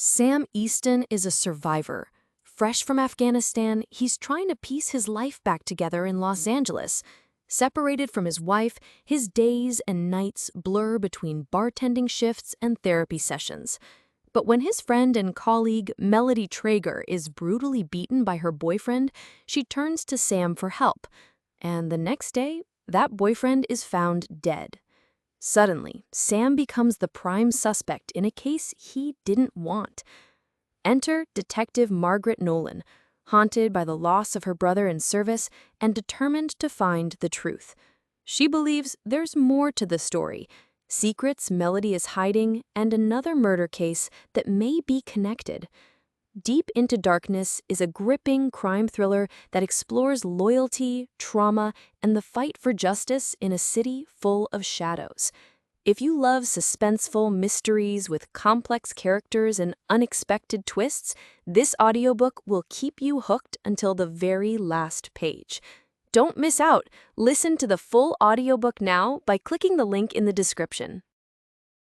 Sam Easton is a survivor. Fresh from Afghanistan, he's trying to piece his life back together in Los Angeles. Separated from his wife, his days and nights blur between bartending shifts and therapy sessions. But when his friend and colleague Melody Traeger is brutally beaten by her boyfriend, she turns to Sam for help. And the next day, that boyfriend is found dead. Suddenly, Sam becomes the prime suspect in a case he didn't want. Enter Detective Margaret Nolan, haunted by the loss of her brother in service and determined to find the truth. She believes there's more to the story, secrets Melody is hiding, and another murder case that may be connected. Deep Into Darkness is a gripping crime thriller that explores loyalty, trauma, and the fight for justice in a city full of shadows. If you love suspenseful mysteries with complex characters and unexpected twists, this audiobook will keep you hooked until the very last page. Don't miss out. Listen to the full audiobook now by clicking the link in the description.